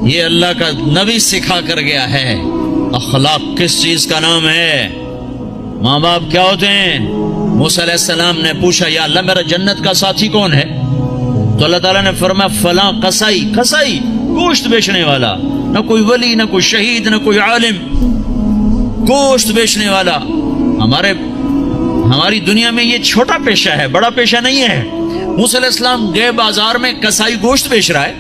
یہ اللہ کا نبی سکھا کر گیا ہے۔ اخلاق کس چیز کا نام ہے؟ ماں باپ کیا ہوتے ہیں؟ موسیٰ علیہ السلام نے پوچھا یا اللہ میرا جنت کا ساتھی کون ہے؟ تو اللہ تعالیٰ نے فرمایا فلاں قصائی، قصائی گوشت بیچنے والا، نہ کوئی ولی، نہ کوئی شہید، نہ کوئی عالم، گوشت بیچنے والا۔ ہماری دنیا میں یہ چھوٹا پیشہ ہے، بڑا پیشہ نہیں ہے۔ موسیٰ علیہ السلام گئے بازار میں، قصائی گوشت بیچ رہا ہے۔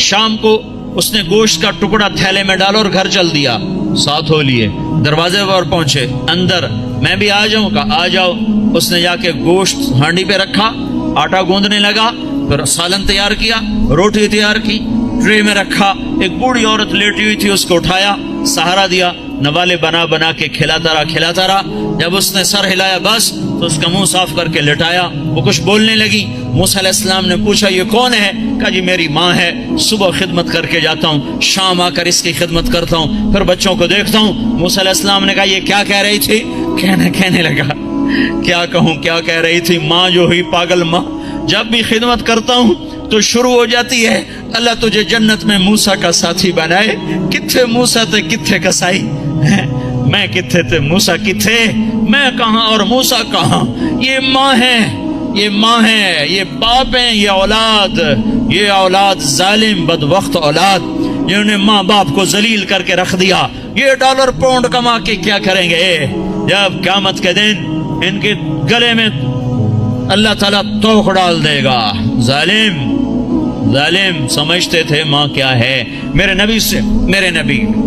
شام کو اس نے گوشت کا ٹکڑا تھیلے میں ڈالا اور گھر چل دیا، ساتھ ہو لیے، دروازے پر پہنچے، اندر میں بھی آ جاؤں؟ کہا آ جاؤ۔ اس نے جا کے گوشت ہانڈی پہ رکھا، آٹا گوندنے لگا، پھر سالن تیار کیا، روٹی تیار کی، ٹرے میں رکھا۔ ایک بوڑھی عورت لیٹی ہوئی تھی، اس کو اٹھایا، سہارا دیا، نوالے بنا بنا کے کھلاتا رہا۔ جب اس نے سر ہلایا بس تو اس کا منہ صاف کر کے لٹایا، وہ کچھ بولنے لگی۔ موسیٰ علیہ السلام نے پوچھا یہ کون ہے؟ کہا جی میری ماں ہے، صبح خدمت کر کے جاتا ہوں، شام آ کر اس کی خدمت کرتا ہوں، پھر بچوں کو دیکھتا ہوں۔ موسیٰ علیہ السلام نے کہا یہ کیا کہہ رہی تھی؟ کہنے لگا کیا کہوں، کیا کہہ رہی تھی؟ ماں جو ہوئی پاگل ماں، جب بھی خدمت کرتا ہوں تو شروع ہو جاتی ہے اللہ تجھے جنت میں موسیٰ کا ساتھی بنائے۔ کتھے موسیٰ تے کتھے قصائی، میں کتھے تے موسیٰ کتھے، میں کہاں اور موسیٰ کہاں؟ یہ ماں ہے، یہ ماں ہے، یہ باپ ہیں، یہ اولاد ظالم بد وقت اولاد جنہوں نے ماں باپ کو ذلیل کر کے رکھ دیا۔ یہ ڈالر پاؤنڈ کما کے کیا کریں گے؟ جب قیامت کے دن ان کے گلے میں اللہ تعالیٰ توق ڈال دے گا۔ ظالم سمجھتے تھے ماں کیا ہے۔ میرے نبی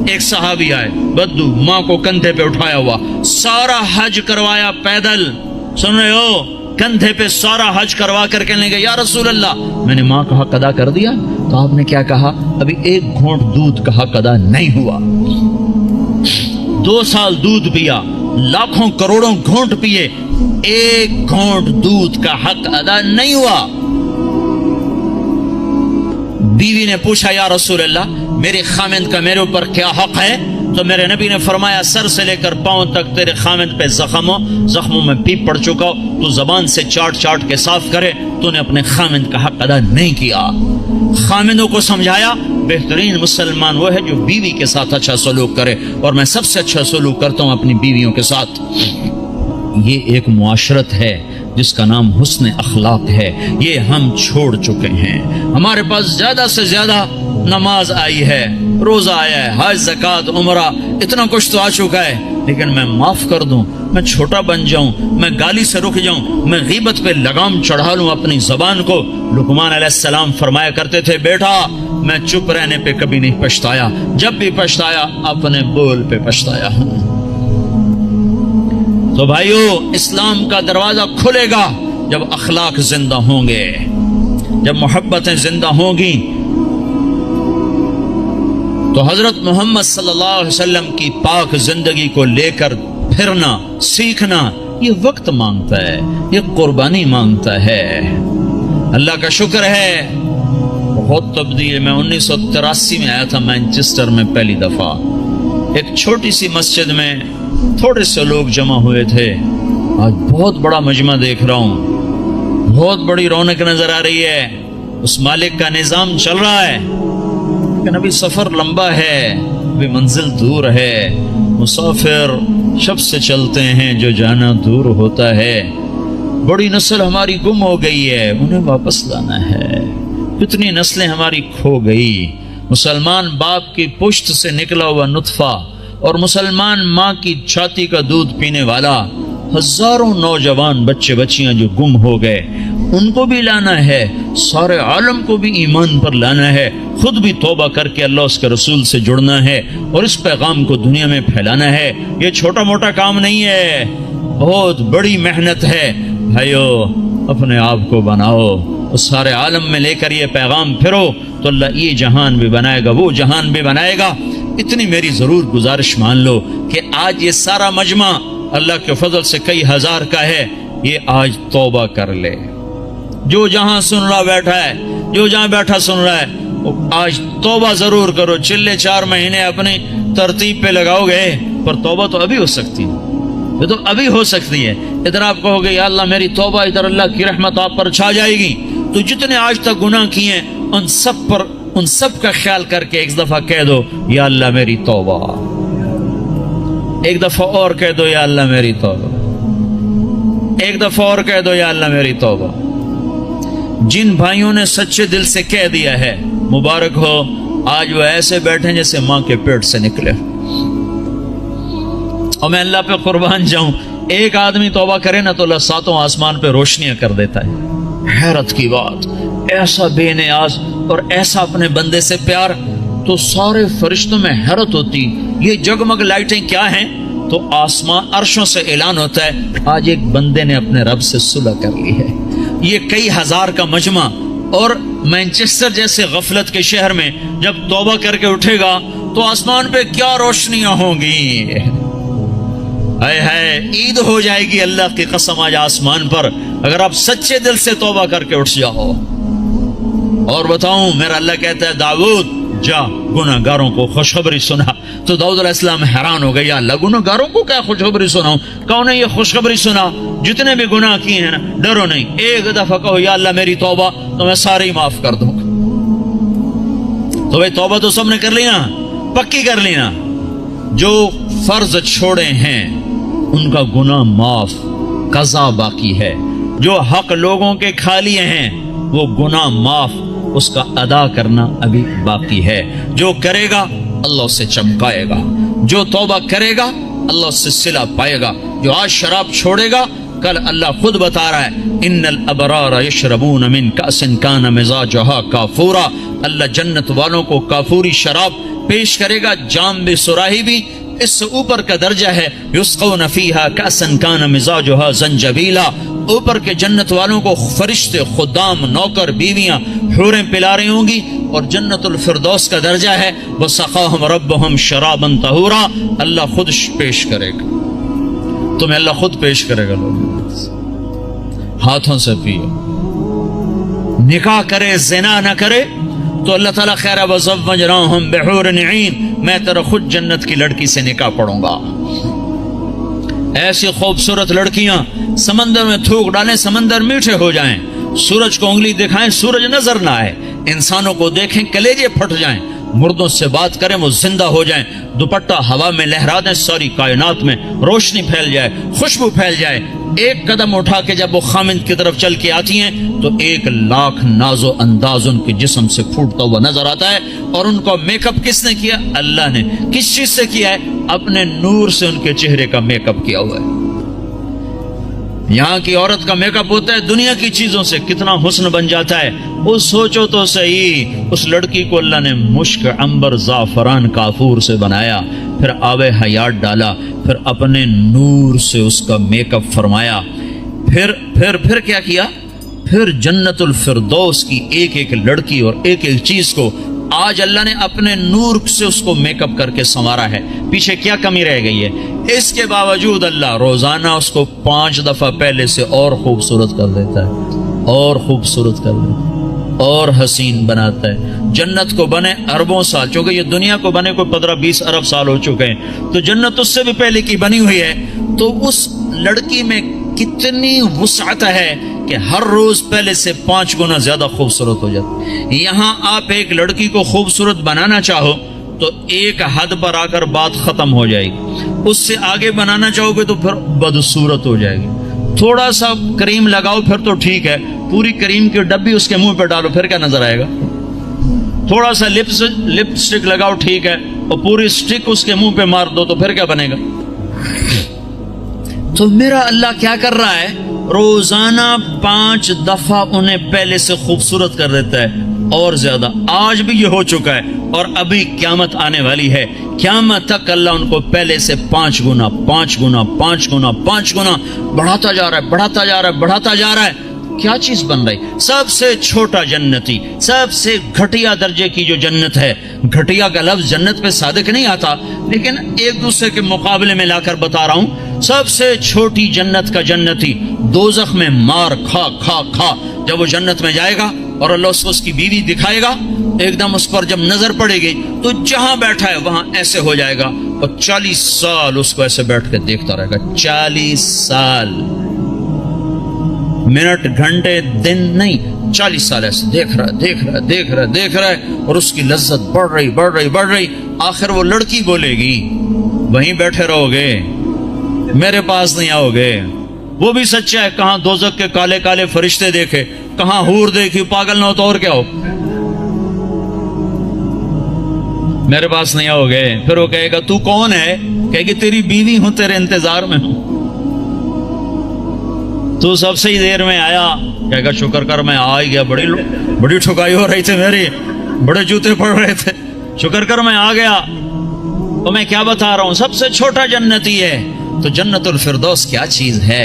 ایک صحابی آئے، بدو، ماں کو کندھے پہ اٹھایا ہوا، سارا حج کروایا پیدل، سن رہے ہو، کندھے پہ سارا حج کروا کر کہنے گے یا رسول اللہ میں نے ماں کا حق ادا کر دیا؟ تو آپ نے کیا کہا؟ ابھی ایک گھونٹ دودھ کا حق ادا نہیں ہوا۔ 2 سال دودھ پیا، لاکھوں کروڑوں گھونٹ پیے، ایک گھونٹ دودھ کا حق ادا نہیں ہوا۔ بیوی نے پوچھا یا رسول اللہ میرے خامند کا میرے اوپر کیا حق ہے؟ تو میرے نبی نے فرمایا سر سے لے کر پاؤں تک تیرے خامند پہ زخموں میں پیپ پڑ چکا ہو، تو زبان سے چاٹ کے صاف کرے، تو نے اپنے خامند کا حق ادا نہیں کیا۔ خامندوں کو سمجھایا بہترین مسلمان وہ ہے جو بیوی کے ساتھ اچھا سلوک کرے، اور میں سب سے اچھا سلوک کرتا ہوں اپنی بیویوں کے ساتھ۔ یہ ایک معاشرت ہے جس کا نام حسن اخلاق ہے، یہ ہم چھوڑ چکے ہیں۔ ہمارے پاس زیادہ سے زیادہ نماز آئی ہے، روزہ آیا ہے، حج، زکوٰۃ، عمرہ، اتنا کچھ تو آ چکا ہے، لیکن میں معاف کر دوں، میں چھوٹا بن جاؤں، میں گالی سے رک جاؤں، میں غیبت پہ لگام چڑھا لوں اپنی زبان کو۔ لقمان علیہ السلام فرمایا کرتے تھے بیٹا میں چپ رہنے پہ کبھی نہیں پچھتایا، جب بھی پچھتایا اپنے بول پہ پچھتایا ہوں۔ تو بھائیو اسلام کا دروازہ کھلے گا جب اخلاق زندہ ہوں گے، جب محبتیں زندہ ہوں گی۔ تو حضرت محمد صلی اللہ علیہ وسلم کی پاک زندگی کو لے کر پھرنا، سیکھنا، یہ وقت مانگتا ہے، یہ قربانی مانگتا ہے۔ اللہ کا شکر ہے بہت تبدیل۔ میں 1983 میں آیا تھا مانچسٹر میں پہلی دفعہ، ایک چھوٹی سی مسجد میں تھوڑے سے لوگ جمع ہوئے تھے، آج بہت بڑا مجمع دیکھ رہا ہوں، بہت بڑی رونق نظر آ رہی ہے، اس مالک کا نظام چل رہا ہے، لیکن ابھی سفر لمبا ہے، ابھی منزل دور ہے۔ مسافر شب سے چلتے ہیں جو جانا دور ہوتا ہے۔ بڑی نسل ہماری گم ہو گئی ہے، انہیں واپس لانا ہے۔ کتنی نسلیں ہماری کھو گئی۔ مسلمان باپ کی پشت سے نکلا ہوا نطفہ اور مسلمان ماں کی چھاتی کا دودھ پینے والا، ہزاروں نوجوان بچے بچیاں جو گم ہو گئے، ان کو بھی لانا ہے، سارے عالم کو بھی ایمان پر لانا ہے، خود بھی توبہ کر کے اللہ اس کے رسول سے جڑنا ہے اور اس پیغام کو دنیا میں پھیلانا ہے۔ یہ چھوٹا موٹا کام نہیں ہے، بہت بڑی محنت ہے۔ بھائیو اپنے آپ کو بناؤ، اس سارے عالم میں لے کر یہ پیغام پھرو تو اللہ یہ جہان بھی بنائے گا، وہ جہان بھی بنائے گا۔ اتنی میری ضرور گزارش مان لو کہ آج یہ سارا مجمع اللہ کے فضل سے کئی ہزار کا ہے، یہ آج توبہ کر لے۔ جو جہاں سن رہا بیٹھا ہے، جو جہاں بیٹھا سن رہا ہے، آج توبہ ضرور کرو۔ چلے 4 مہینے اپنی ترتیب پہ لگاؤ گے، پر توبہ تو ابھی ہو سکتی ہے، یہ تو ابھی ہو سکتی ہے۔ ادھر آپ کہو گے یا اللہ میری توبہ، ادھر اللہ کی رحمت آپ پر چھا جائے گی، تو جتنے آج تک گناہ کیے ان ان سب کا خیال کر کے ایک دفعہ کہہ دو یا اللہ میری توبہ، ایک دفعہ اور کہہ دو یا اللہ میری توبہ، ایک دفعہ اور کہہ دو یا اللہ میری توبہ۔ جن بھائیوں نے سچے دل سے کہہ دیا ہے مبارک ہو، آج وہ ایسے بیٹھے جیسے ماں کے پیٹ سے نکلے۔ اور میں اللہ پہ قربان جاؤں، ایک آدمی توبہ کرے نا تو اللہ ساتوں آسمان پہ روشنیاں کر دیتا ہے۔ حیرت کی بات، ایسا بے نیاز اور ایسا اپنے بندے سے پیار، تو سارے فرشتوں میں حیرت ہوتی یہ جگمگ لائٹیں کیا ہیں؟ تو آسمان عرشوں سے اعلان ہوتا ہے آج ایک بندے نے اپنے رب سے صلح کر لی ہے۔ یہ کئی ہزار کا مجمع، اور مینچسٹر جیسے غفلت کے شہر میں جب توبہ کر کے اٹھے گا تو آسمان پہ کیا روشنیاں ہوں گی، اے ہے عید ہو جائے گی اللہ کی قسم آج آسمان پر، اگر آپ سچے دل سے توبہ کر کے اٹھ جاؤ۔ اور بتاؤں، میرا اللہ کہتا ہے داؤد جا گناہ گاروں کو خوشخبری سنا، تو داؤد علیہ السلام حیران ہو گئے، یا اللہ گناہ گاروں کو کیا خوشخبری سناؤں؟ کہو نے یہ خوشخبری سنا، جتنے بھی گناہ کیے ہیں نا ڈرو نہیں، ایک دفعہ کہو یا اللہ میری توبہ تو میں سارے ہی معاف کر دوں گا۔ تو بھائی توبہ تو سب نے کر لی نا، پکی کر لی نا۔ جو فرض چھوڑے ہیں ان کا گناہ معاف، قضا باقی ہے۔ جو حق لوگوں کے کھا لیے ہیں وہ گناہ معاف، اس کا ادا کرنا ابھی باقی ہے۔ جو کرے گا اللہ اسے چمکائے گا، جو توبہ کرے گا اللہ اس سے صلہ پائے گا۔ جو آج شراب چھوڑے گا کل اللہ خود بتا رہا ہے ان الابرار یشربون من کأس کان مزاجها کافورا، اللہ جنت والوں کو کافوری شراب پیش کرے گا، جام بھی سراہی بھی، اس سے اوپر کا درجہ ہے یسقون فیہا کأسا کان مزاجها زنجبیلا، اوپر کے جنت والوں کو فرشتے، خدام، نوکر، بیویاں، حوریں پلا رہی ہوں گی، اور جنت الفردوس کا درجہ ہے وسقاہم ربہم شرابا طہورا، اللہ خود پیش کرے گا تمہیں، اللہ خود پیش کرے گا، لوگ ہاتھوں سے پیو۔ نکاح کرے زنا نہ کرے تو اللہ تعالیٰ خیر وزوجناہم بحور عین، میں تیرا خود جنت کی لڑکی سے نکاح پڑھوں گا۔ ایسی خوبصورت لڑکیاں سمندر میں تھوک ڈالیں، سمندر میٹھے ہو جائیں، سورج کو انگلی دکھائیں سورج نظر نہ آئے، انسانوں کو دیکھیں کلیجے پھٹ جائیں، مردوں سے بات کریں وہ زندہ ہو جائیں، دوپٹہ ہوا میں لہرا دیں، ساری کائنات میں روشنی پھیل جائے، خوشبو پھیل جائے۔ ایک قدم اٹھا کے جب وہ خامند کی طرف چل کے آتی ہیں تو 1,00,000 ناز و انداز ان کے جسم سے پھوٹتا ہوا نظر آتا ہے، اور ان کو میک اپ کس نے کیا؟ اللہ نے۔ کس چیز سے کیا ہے؟ اپنے نور سے ان کے چہرے کا میک اپ کیا ہوا ہے۔ یہاں کی عورت کا میک اپ ہوتا ہے دنیا کی چیزوں سے، کتنا حسن بن جاتا ہے۔ وہ سوچو تو صحیح، اس لڑکی کو اللہ نے مشک، عنبر، زعفران، کافور سے بنایا، پھر آب حیات ڈالا، پھر اپنے نور سے اس کا میک اپ فرمایا، پھر کیا کیا؟ پھر جنت الفردوس کی ایک ایک لڑکی اور ایک ایک چیز کو آج اللہ نے اپنے نور سے اس کو میک اپ کر کے سنوارا ہے۔ پیچھے کیا کمی رہ گئی ہے؟ اس کے باوجود اللہ روزانہ اس کو 5 دفعہ پہلے سے اور خوبصورت کر دیتا ہے، اور خوبصورت کر دیتا ہے، اور حسین بناتا ہے۔ جنت کو بنے اربوں سال، چونکہ یہ دنیا کو بنے کوئی 15-20 ارب سال ہو چکے ہیں، تو جنت اس سے بھی پہلے کی بنی ہوئی ہے۔ تو اس لڑکی میں کتنی وسعت ہے کہ ہر روز پہلے سے 5 گنا زیادہ خوبصورت ہو جاتی۔ یہاں آپ ایک لڑکی کو خوبصورت بنانا چاہو تو ایک حد پر آ کر بات ختم ہو جائے گی، اس سے آگے بنانا چاہو گے تو پھر بدصورت ہو جائے گی۔ تھوڑا سا کریم لگاؤ پھر تو ٹھیک ہے، پوری کریم کی ڈبی اس کے منہ پہ ڈالو پھر کیا نظر آئے گا؟ تھوڑا سا لپ سٹک لگاؤ ٹھیک ہے، اور پوری سٹک اس کے منہ پہ مار دو تو پھر کیا بنے گا؟ تو میرا اللہ کیا کر رہا ہے؟ روزانہ 5 دفعہ انہیں پہلے سے خوبصورت کر دیتا ہے، اور زیادہ۔ آج بھی یہ ہو چکا ہے، اور ابھی قیامت آنے والی ہے، قیامت تک اللہ ان کو پہلے سے 5 گنا 5 گنا 5 گنا 5 گنا بڑھاتا جا رہا ہے، بڑھاتا جا رہا ہے، بڑھاتا جا رہا ہے۔ کیا چیز بن رہی؟ سب سے چھوٹا جنتی، سب سے گھٹیا درجے کی جو جنت ہے، گھٹیا کا لفظ جنت پہ صادق نہیں آتا، لیکن ایک دوسرے کے مقابلے میں لا کر بتا رہا ہوں، سب سے چھوٹی جنت کا جنتی دوزخ میں مار کھا کھا کھا جب وہ جنت میں جائے گا اور اللہ اس کو اس کی بیوی دکھائے گا، ایک دم اس پر جب نظر پڑے گی تو جہاں بیٹھا ہے وہاں ایسے ہو جائے گا، اور 40 سال اس کو ایسے بیٹھ کے دیکھتا رہے گا۔ 40 سال، منٹ، گھنٹے، دن نہیں، 40 سال ایسے دیکھ رہا ہے اور اس کی لذت بڑھ رہی. آخر وہ لڑکی بولے گی وہیں بیٹھے رہو گے, میرے پاس نہیں آؤ گے. وہ بھی سچا ہے, کہاں دوزخ کے کالے کالے فرشتے دیکھے, کہاں حور دیکھی, پاگل نہ ہو تو اور کیا ہو, میرے پاس نہیں آؤ گے. پھر وہ کہے گا تو کون ہے, کہے گی تیری بیوی ہوں, تیرے انتظار میں ہوں, تو سب سے ہی دیر میں آیا. کہے گا شکر کر میں آ ہی گیا, بڑی ٹھکائی ہو رہی تھی میری, بڑے جوتے پڑ رہے تھے, شکر کر میں آ گیا. تو میں کیا بتا رہا ہوں, سب سے چھوٹا جنتی ہے. تو جنت الفردوس کیا چیز ہے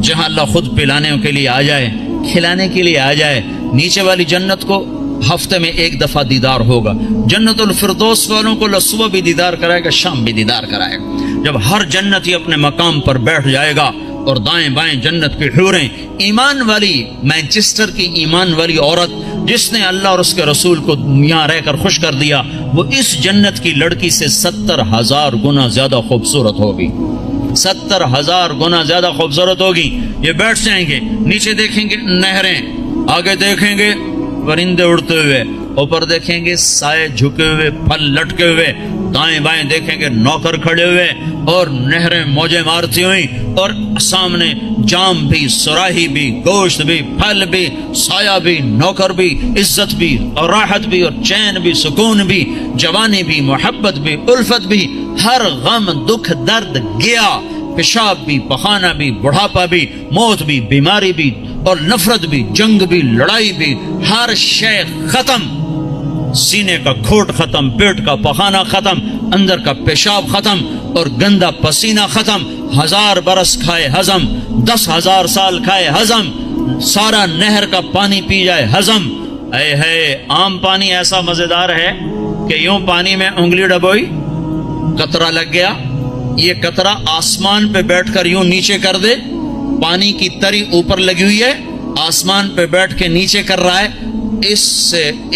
جہاں اللہ خود پلانے کے لیے آ جائے, کھلانے کے لیے آ جائے. نیچے والی جنت کو ہفتے میں 1 دفعہ دیدار ہوگا. جنت الفردوس والوں کو صبح بھی دیدار کرائے گا, شام بھی دیدار کرائے گا. جب ہر جنتی اپنے مقام پر بیٹھ جائے گا اور دائیں بائیں جنت کی حوریں, ایمان والی, مانچسٹر کی ایمان والی عورت جس نے اللہ اور اس کے رسول کو یہاں رہ کر خوش کر دیا, وہ اس جنت کی لڑکی سے 70,000 گنا زیادہ خوبصورت ہوگی. 70,000 گنا زیادہ خوبصورت ہوگی. یہ بیٹھ جائیں گے, نیچے دیکھیں گے نہریں, آگے دیکھیں گے پرندے اڑتے ہوئے, اوپر دیکھیں گے سائے جھکے ہوئے, پھل لٹکے ہوئے, دائیں بائیں دیکھیں گے نوکر کھڑے ہوئے اور نہریں موجیں مارتی ہوئی, اور سامنے جام بھی, سراہی بھی, گوشت بھی, پھل بھی, سایہ بھی, نوکر بھی, عزت بھی, اور راحت بھی, اور چین بھی, سکون بھی, جوانی بھی, محبت بھی, الفت بھی. ہر غم دکھ درد گیا, پیشاب بھی, پخانہ بھی, بڑھاپا بھی, موت بھی, بیماری بھی, اور نفرت بھی, جنگ بھی, لڑائی بھی, ہر شے ختم. سینے کا کھوٹ ختم, پیٹ کا پخانہ ختم, اندر کا پیشاب ختم, اور گندا پسینہ ختم. 1000 برس کھائے ہضم, 10,000 سال کھائے ہضم, سارا نہر کا پانی پی جائے ہضم. اے ہے عام پانی ایسا مزیدار ہے کہ یوں پانی میں انگلی ڈبوئی, قطرہ لگ گیا, یہ قطرہ آسمان پہ بیٹھ کر یوں نیچے کر دے, پانی کی تری اوپر لگی ہوئی ہے, آسمان پہ بیٹھ کے نیچے کر رہا ہے,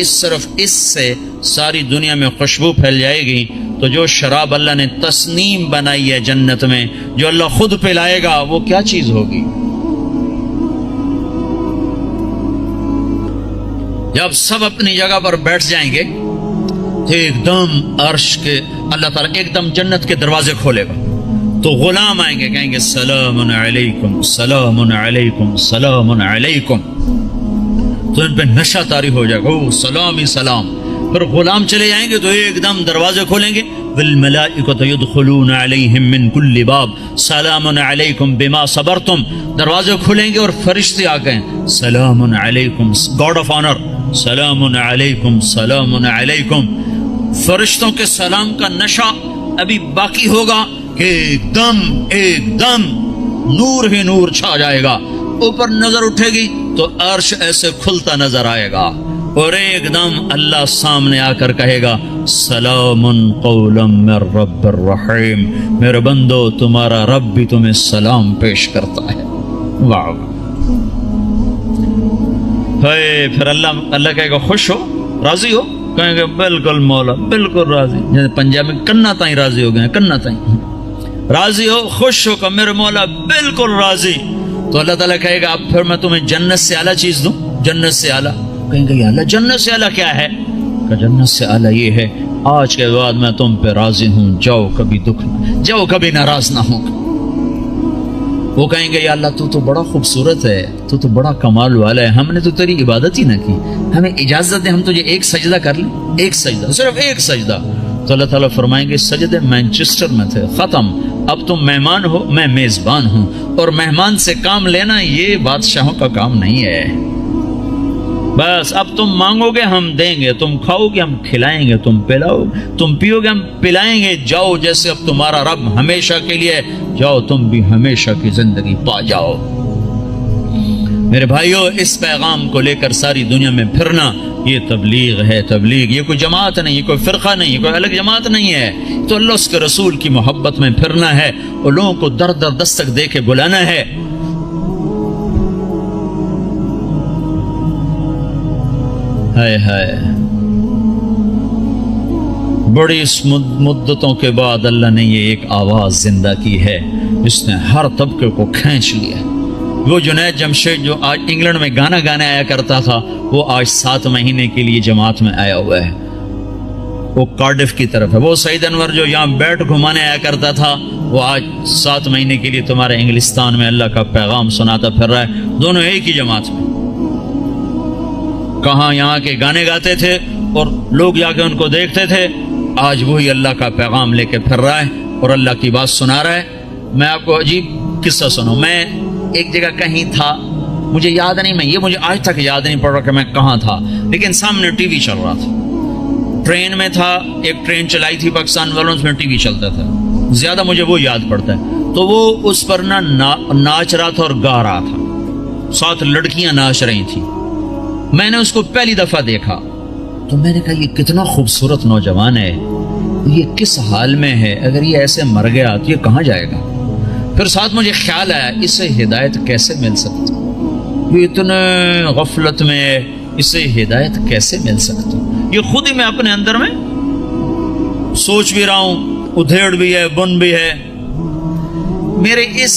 صرف اس سے ساری دنیا میں خوشبو پھیل جائے گی. تو جو شراب اللہ نے تسنیم بنائی ہے جنت میں, جو اللہ خود پلائے گا, وہ کیا چیز ہوگی. جب سب اپنی جگہ پر بیٹھ جائیں گے تو ایک دم عرش کے اللہ تعالیٰ ایک دم جنت کے دروازے کھولے گا, تو غلام آئیں گے, کہیں گے سلام علیکم, سلام علیکم, سلام علیکم. تو ان پہ نشہ طاری ہو جائے گا, سلام ہی سلام. پھر غلام چلے جائیں گے تو ایک دم دروازے کھولیں گے, والملائکۃ یدخلون علیہم من کل باب سلام علیکم بما صبرتم. دروازے کھلیں گے اور فرشتے آ گئے, سلام علیکم, گاڈ آف آنر, سلام علیکم, سلام علیکم. فرشتوں کے سلام کا نشہ ابھی باقی ہوگا کہ ایک دم نور ہی نور چھا جائے گا. اوپر نظر اٹھے گی تو عرش ایسے کھلتا نظر آئے گا, اور ایک دم اللہ سامنے آ کر کہے گا سلام قولا من رب الرحیم, میرے بندو تمہارا رب بھی تمہیں سلام پیش کرتا ہے. واہ. پھر اللہ کہے گا خوش ہو, راضی ہو, کہیں گے بالکل مولا, بالکل راضی. جیسے پنجاب میں کنا تائیں راضی ہو گئے, کنا تائیں راضی ہو, خوش ہو کہ میرے مولا بالکل راضی. تو اللہ تعالیٰ کہے گا اب پھر میں تمہیں جنت سے اعلیٰ چیز دوں, جنت سے اعلیٰ. کہیں گے یا اللہ جنت سے اعلیٰ کیا ہے, کہ جنت سے اعلیٰ یہ ہے آج کے بعد میں تم پہ راضی ہوں, جاؤ کبھی دکھ نہ, جاؤ کبھی ناراض نہ ہوں. وہ کہیں گے یا اللہ تو بڑا خوبصورت ہے, تو بڑا کمال والا ہے, ہم نے تو تیری عبادت ہی نہ کی, ہمیں اجازت دے ہم تجھے ایک سجدہ کر لیں, ایک سجدہ, صرف ایک سجدہ. تو اللہ تعالیٰ فرمائیں گے سجدے مانچسٹر میں تھے, ختم, اب تم مہمان ہو, میں میزبان ہوں, اور مہمان سے کام لینا یہ بادشاہوں کا کام نہیں ہے. بس اب تم مانگو گے ہم دیں گے, تم کھاؤ گے ہم کھلائیں گے, تم پلاؤ, تم پیو گے ہم پلائیں گے. جاؤ جیسے اب تمہارا رب ہمیشہ کے لیے, جاؤ تم بھی ہمیشہ کی زندگی پا جاؤ. میرے بھائیوں, اس پیغام کو لے کر ساری دنیا میں پھرنا یہ تبلیغ ہے. تبلیغ یہ کوئی جماعت نہیں, یہ کوئی فرقہ نہیں, یہ کوئی الگ جماعت نہیں ہے. تو اللہ اس کے رسول کی محبت میں پھرنا ہے, اور لوگوں کو در در دستک دے کے بلانا ہے. ہائے ہائے, بڑی مدتوں کے بعد اللہ نے یہ ایک آواز زندہ کی ہے جس نے ہر طبقے کو کھینچ لیا, وہ جنید جمشید جو آج انگلینڈ میں گانا گانے آیا کرتا تھا، وہ آج 7 مہینے کے لیے جماعت میں آیا ہوا ہے، وہ کارڈف کی طرف ہے۔ وہ سعید انور جو یہاں بیٹ گھمانے آیا کرتا تھا، وہ آج 7 مہینے کے لیے تمہارے انگلستان میں اللہ کا پیغام سناتا پھر رہا ہے، دونوں ایک ہی جماعت میں۔ کہاں یہاں کے گانے گاتے تھے اور لوگ جا کے ان کو دیکھتے تھے، آج وہی اللہ کا پیغام لے کے پھر رہا ہے اور اللہ کی بات سنا رہا ہے۔ میں آپ کو عجیب قصہ سنوں، میں ایک جگہ کہیں تھا، مجھے یاد نہیں، مجھے آج تک یاد نہیں پڑ رہا کہ میں کہاں تھا، لیکن سامنے ٹی وی چل رہا تھا، ٹرین میں تھا، ایک ٹرین چلائی تھی پاکستان والوں، اس میں ٹی وی چلتا تھا، زیادہ مجھے وہ یاد پڑتا ہے۔ تو وہ اس پر ناچ رہا تھا اور گا رہا تھا، 7 لڑکیاں ناچ رہی تھیں۔ میں نے اس کو پہلی دفعہ دیکھا تو میں نے کہا یہ کتنا خوبصورت نوجوان ہے، یہ کس حال میں ہے، اگر یہ ایسے مر گیا تو یہ کہاں جائے گا؟ پھر ساتھ مجھے خیال آیا اسے ہدایت کیسے مل سکتی، یہ اتنے غفلت میں ہے، اسے ہدایت کیسے مل سکتی؟ یہ خود ہی میں اپنے اندر میں سوچ بھی رہا ہوں، ادھیڑ بھی ہے، بن بھی ہے۔ میرے اس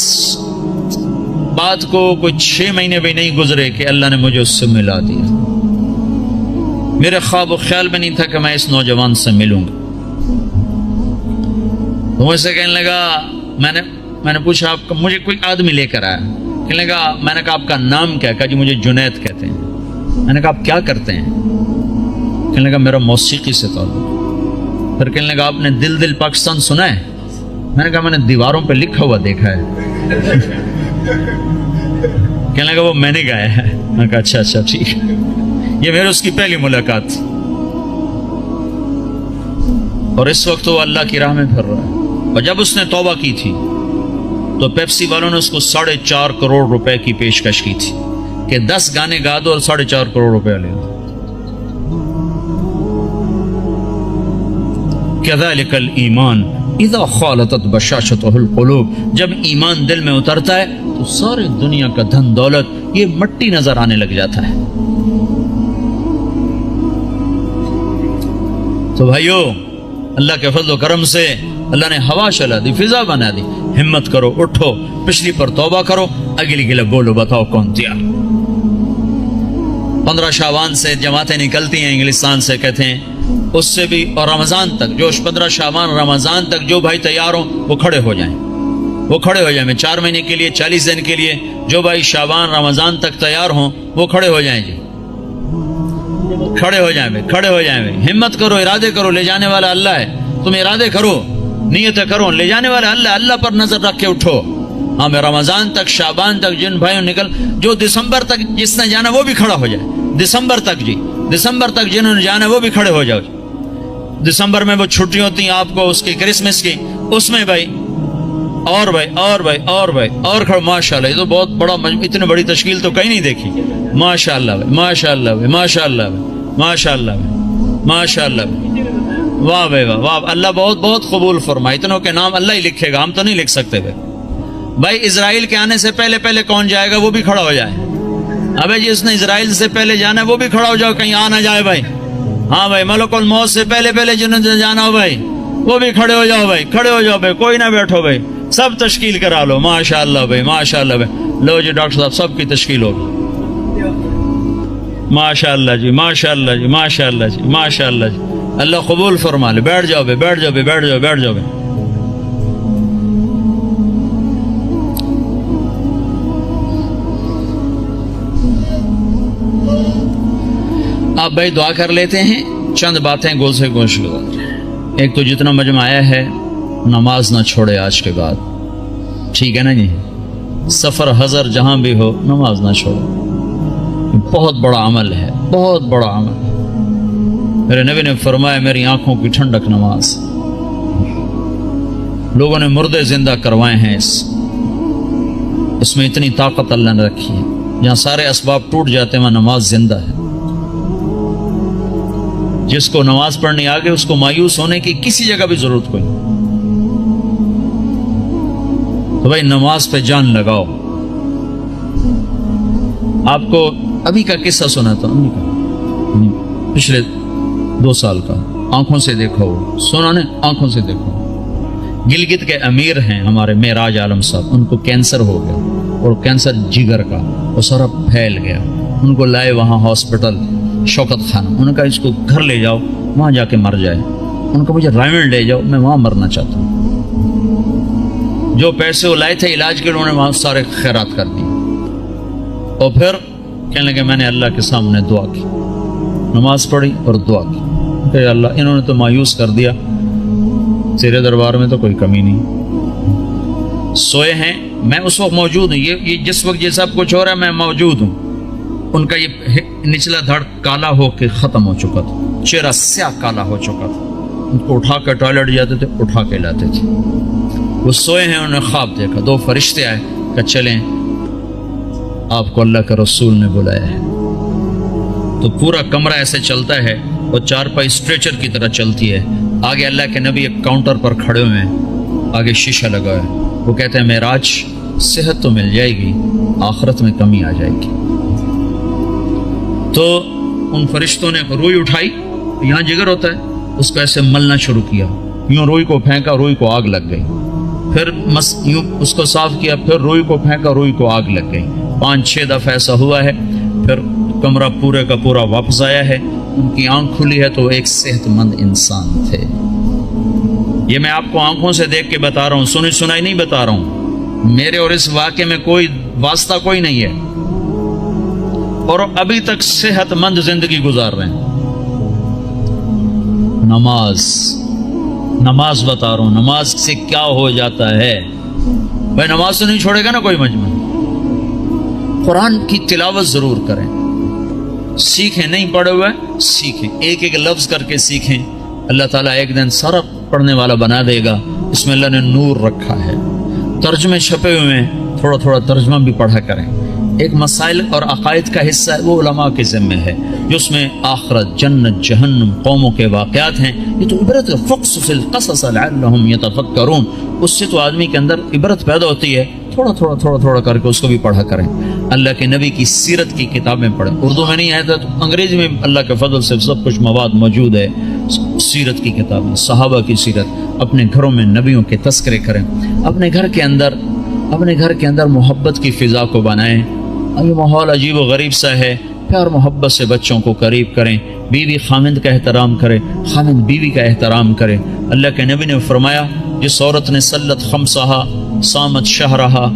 بات کو کوئی 6 مہینے بھی نہیں گزرے کہ اللہ نے مجھے اس سے ملا دیا۔ میرے خواب و خیال میں نہیں تھا کہ میں اس نوجوان سے ملوں گا۔ تو مجھ سے کہنے لگا، میں نے پوچھا آپ کا، مجھے کوئی آدمی لے کر آیا، کہنے لگا، میں نے کہا آپ کا نام کیا؟ کہا جی مجھے جنید کہتے ہیں۔ میں نے کہا آپ کیا کرتے ہیں؟ کہنے لگا میرا موسیقی سے تعلق۔ پھر کہنے لگا آپ نے دل دل پاکستان سنا ہے؟ میں نے کہا میں نے دیواروں پہ لکھا ہوا دیکھا ہے۔ کہنے لگا وہ میں نے گایا ہے۔ میں نے کہا اچھا ٹھیک ہے۔ یہ میرے اس کی پہلی ملاقات تھی، اور اس وقت وہ اللہ کی راہ میں پھر رہا ہے۔ اور جب اس نے توبہ کی تھی تو پیپسی والوں نے اس کو 4.5 کروڑ روپے کی پیشکش کی تھی کہ 10 گانے گا دو اور 4.5 کروڑ روپے لے لو۔ کذالک الایمان اذا خالطت بشاشتہ القلوب، جب ایمان دل میں اترتا ہے تو ساری دنیا کا دھن دولت یہ مٹی نظر آنے لگ جاتا ہے۔ تو بھائیو، اللہ کے فضل و کرم سے اللہ نے ہوا چلا دی، فضا بنا دی، ہمت کرو، اٹھو، پچھلی پر توبہ کرو، اگلی کے لیے بولو، بتاؤ کون تیار۔ 15 شعبان سے جماعتیں نکلتی ہیں انگلستان سے، کہتے ہیں اس سے بھی، اور رمضان تک، جو 15 شعبان رمضان تک جو بھائی تیار ہوں وہ کھڑے ہو جائیں، وہ کھڑے ہو جائیں۔ میں 4 مہینے کے لیے 40 دن کے لیے جو بھائی شعبان رمضان تک تیار ہوں وہ کھڑے ہو جائیں جی، کھڑے ہو جائیں بھائی، کھڑے ہو جائیں بھائی، ہمت کرو، ارادے کرو، لے جانے والا اللہ ہے، تم ارادے کرو، نیتیں کرو، لے جانے والا اللہ، اللہ پر نظر رکھ کے اٹھو۔ ہاں میں رمضان تک، شعبان تک جن بھائیوں نکل، جو دسمبر تک جس نے جانا وہ بھی کھڑا ہو جائے، دسمبر تک جی، دسمبر تک جنہوں نے جانا وہ بھی کھڑے ہو جاؤ۔ دسمبر میں وہ چھٹی ہوتی ہیں آپ کو اس کی کرسمس کی، اس میں بھائی اور بھائی اور بھائی اور بھائی اور کھڑے، ماشاءاللہ، یہ تو بہت بڑا، اتنی بڑی تشکیل تو کہیں نہیں دیکھی۔ ماشاءاللہ بھائی، ماشاءاللہ بھائی، ماشاءاللہ بھائی، ماشاءاللہ بھائی، ماشاءاللہ بھائی، واہ بھائی واہ واہ، اللہ بہت بہت قبول فرمائے۔ اتنوں کے نام اللہ ہی لکھے گا، ہم تو نہیں لکھ سکتے بھائی۔ بھائی اسرائیل کے آنے سے پہلے پہلے کون جائے گا وہ بھی کھڑا ہو جائے۔ ابے جس نے اسرائیل سے پہلے جانا ہے وہ بھی کھڑا ہو جاؤ، کہیں آ نہ جائے بھائی۔ ہاں بھائی، ملک الموت سے پہلے پہلے جنہوں نے جانا ہو بھائی وہ بھی کھڑے ہو جاؤ بھائی، کھڑے ہو جاؤ بھائی، کوئی نہ بیٹھو بھائی، سب تشکیل کرا لو۔ ماشاءاللہ بھائی، ماشاءاللہ بھائی، لو جی ڈاکٹر صاحب سب کی تشکیل ہوگی۔ ماشاءاللہ جی، ماشاءاللہ جی، ماشاءاللہ جی، ماشاءاللہ جی، اللہ قبول فرما لے۔ بیٹھ جاؤ بھائی، بیٹھ جاؤ بھائی، بیٹھ جاؤ، بیٹھ جاؤ بھائی۔ آپ بھائی دعا کر لیتے ہیں، چند باتیں گول سے گوش گزار۔ ایک تو جتنا مجمع آیا ہے نماز نہ چھوڑے آج کے بعد، ٹھیک ہے نا جی؟ سفر حضر جہاں بھی ہو نماز نہ چھوڑو، بہت بڑا عمل ہے، بہت بڑا عمل ہے۔ میرے نبی نے فرمایا میری آنکھوں کی ٹھنڈک نماز۔ لوگوں نے مردے زندہ کروائے ہیں، اس میں اتنی طاقت اللہ نے رکھی ہے، جہاں سارے اسباب ٹوٹ جاتے ہیں وہاں نماز زندہ ہے۔ جس کو نماز پڑھنی آگے اس کو مایوس ہونے کی کسی جگہ بھی ضرورت کوئی نہیں۔ تو بھائی نماز پہ جان لگاؤ۔ آپ کو ابھی کا قصہ سنا تھا، پچھلے 2 سال کا، آنکھوں سے دیکھو، سنا نے آنکھوں سے دیکھو۔ گلگت کے امیر ہیں ہمارے معراج عالم صاحب، ان کو کینسر ہو گیا، اور کینسر جگر کا، وہ سارا پھیل گیا. ان کو لائے وہاں ہاسپٹل شوکت خانہ. انہوں نے کہا اس کو گھر لے جاؤ، وہاں جا کے مر جائے. ان کو مجھے رائمنڈ لے جاؤ، میں وہاں مرنا چاہتا ہوں. جو پیسے وہ لائے تھے علاج کے لیے، انہوں نے وہاں سارے خیرات کر دی. اور پھر کہنے لگے میں نے اللہ کے سامنے دعا کی، نماز پڑھی اور دعا کی کہ اللہ انہوں نے تو مایوس کر دیا، تیرے دربار میں تو کوئی کمی نہیں. سوئے ہیں، میں اس وقت موجود ہوں، یہ جس وقت یہ سب کچھ ہو رہا ہے میں موجود ہوں. ان کا یہ نچلا دھڑ کالا ہو کے ختم ہو چکا تھا، چہرہ سیاہ کالا ہو چکا تھا. ان کو اٹھا کے ٹوائلٹ جاتے تھے، اٹھا کے لاتے تھے. وہ سوئے ہیں، انہوں نے خواب دیکھا، دو فرشتے آئے کہ چلیں آپ کو اللہ کا رسول نے بلایا ہے. تو پورا کمرہ ایسے چلتا ہے اور چارپائی اسٹریچر کی طرح چلتی ہے. آگے اللہ کے نبی ایک کاؤنٹر پر کھڑے ہوئے ہیں، آگے شیشہ لگا ہے. وہ کہتے ہیں معراج، صحت تو مل جائے گی، آخرت میں کمی آ جائے گی. تو ان فرشتوں نے روئی اٹھائی، یہاں جگر ہوتا ہے، اس کو ایسے ملنا شروع کیا. یوں روئی کو پھینکا، روئی کو آگ لگ گئی. پھر یوں اس کو صاف کیا، پھر روئی کو پھینکا، روئی کو آگ لگ گئی. 5-6 دفعہ ایسا ہوا ہے. پھر کمرہ پورے کا پورا واپس آیا ہے. ان کی آنکھ کھلی ہے تو ایک صحت مند انسان تھے. یہ میں آپ کو آنکھوں سے دیکھ کے بتا رہا ہوں، سنی سنائی نہیں بتا رہا ہوں. میرے اور اس واقعے میں کوئی واسطہ کوئی نہیں ہے، اور ابھی تک صحت مند زندگی گزار رہے ہیں. نماز بتا رہا ہوں، نماز سے کیا ہو جاتا ہے. بھائی نماز تو نہیں چھوڑے گا نا کوئی مجمع. قرآن کی تلاوت ضرور کریں، سیکھیں. نہیں پڑھے ہوئے سیکھیں، ایک ایک لفظ کر کے سیکھیں. اللہ تعالیٰ ایک دن سارا پڑھنے والا بنا دے گا. اس میں اللہ نے نور رکھا ہے. ترجمے چھپے ہوئے ہیں، تھوڑا تھوڑا ترجمہ بھی پڑھا کریں. ایک مسائل اور عقائد کا حصہ ہے، وہ علماء کے ذمہ ہے، جس میں آخرت، جنت، جہنم، قوموں کے واقعات ہیں. یہ تو عبرت ہے. فقصص القصص لعلهم يتفکرون. اس سے تو آدمی کے اندر عبرت پیدا ہوتی ہے. تھوڑا تھوڑا کر کے اس کو بھی پڑھا کریں. اللہ کے نبی کی سیرت کی کتابیں پڑھیں. اردو میں نہیں آیا تھا تو انگریزی میں اللہ کے فضل سے سب کچھ مواد موجود ہے. سیرت کی کتابیں، صحابہ کی سیرت. اپنے گھروں میں نبیوں کے تذکرے کریں. اپنے گھر کے اندر محبت کی فضا کو بنائیں. یہ ماحول عجیب و غریب سا ہے. پیار محبت سے بچوں کو قریب کریں. بیوی خامند کا احترام کرے، خامند بیوی کا احترام کرے. اللہ کے نبی نے فرمایا جس عورت نے صلت خمسہا، صامت شہرہا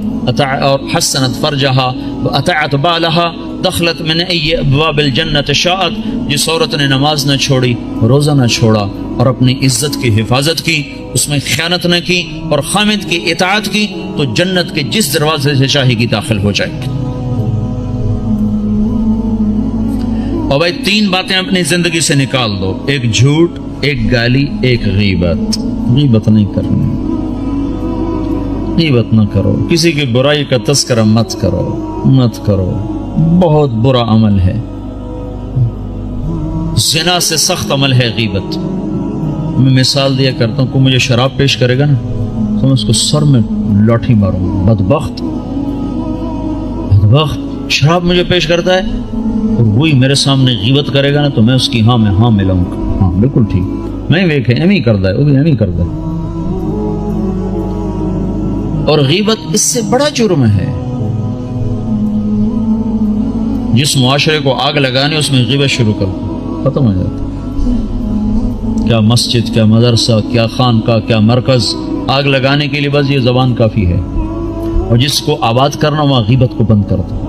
اور حسنت فرجہا واطاعت بالہا دخلت من ای ابواب الجنت شاءت. جس عورت نے نماز نہ چھوڑی، روزہ نہ چھوڑا اور اپنی عزت کی حفاظت کی، اس میں خیانت نہ کی اور خامند کی اطاعت کی، تو جنت کے جس دروازے سے چاہے گی داخل ہو جائے گی. اور بھائی 3 باتیں اپنی زندگی سے نکال دو. ایک جھوٹ، ایک گالی، ایک غیبت. غیبت نہیں کرنی، غیبت نہ کرو. کسی کی برائی کا تذکرہ مت کرو. بہت برا عمل ہے. زنا سے سخت عمل ہے غیبت. میں مثال دیا کرتا ہوں، کوئی مجھے شراب پیش کرے گا نا تو میں اس کو سر میں لاٹھی ماروں گا. بدبخت شراب مجھے پیش کرتا ہے اور وہی میرے سامنے غیبت کرے گا نا تو میں اس کی ہاں میں ہاں ملاؤں گا. ہاں بالکل ٹھیک، میں ویکھے ایویں کردا ہے، وہ بھی ایویں کردا ہے. اور غیبت اس سے بڑا جرم ہے. جس معاشرے کو آگ لگانی اس میں غیبت شروع کر ختم ہو جاتا. کیا مسجد، کیا مدرسہ، کیا خانقاہ، کیا مرکز، آگ لگانے کے لیے بس یہ زبان کافی ہے. اور جس کو آباد کرنا وہاں غیبت کو بند کر دو.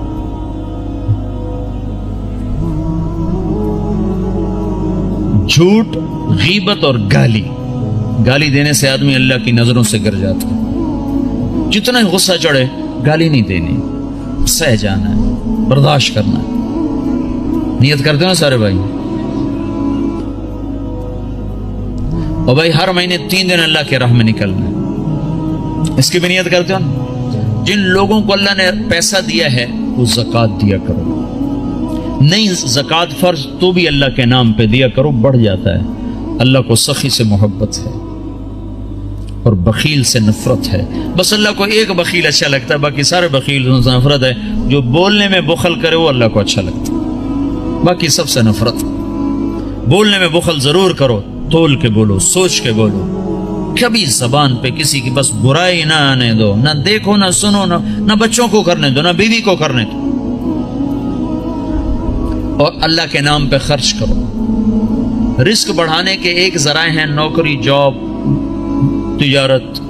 جھوٹ، غیبت اور گالی دینے سے آدمی اللہ کی نظروں سے گر جاتا ہے. جتنا ہی غصہ چڑھے گالی نہیں دینی، سہ جانا ہے، برداشت کرنا ہے. نیت کرتے ہو نا سارے بھائی؟ اور بھائی ہر مہینے 3 دن اللہ کے راہ میں نکلنا ہے، اس کی بھی نیت کرتے ہو نا؟ جن لوگوں کو اللہ نے پیسہ دیا ہے وہ زکوٰۃ دیا کرو. نہیں زکوٰۃ فرض تو بھی اللہ کے نام پہ دیا کرو، بڑھ جاتا ہے. اللہ کو سخی سے محبت ہے اور بخیل سے نفرت ہے. بس اللہ کو ایک بخیل اچھا لگتا ہے، باقی سارے بخیل سے نفرت ہے. جو بولنے میں بخل کرے وہ اللہ کو اچھا لگتا ہے، باقی سب سے نفرت. بولنے میں بخل ضرور کرو، تول کے بولو، سوچ کے بولو، کبھی زبان پہ کسی کی بس برائی نہ آنے دو، نہ دیکھو نہ سنو، نہ بچوں کو کرنے دو، نہ بیوی کو کرنے دو، اور اللہ کے نام پہ خرچ کرو۔ رزق بڑھانے کے ایک ذرائع ہیں نوکری، جاب، تجارت۔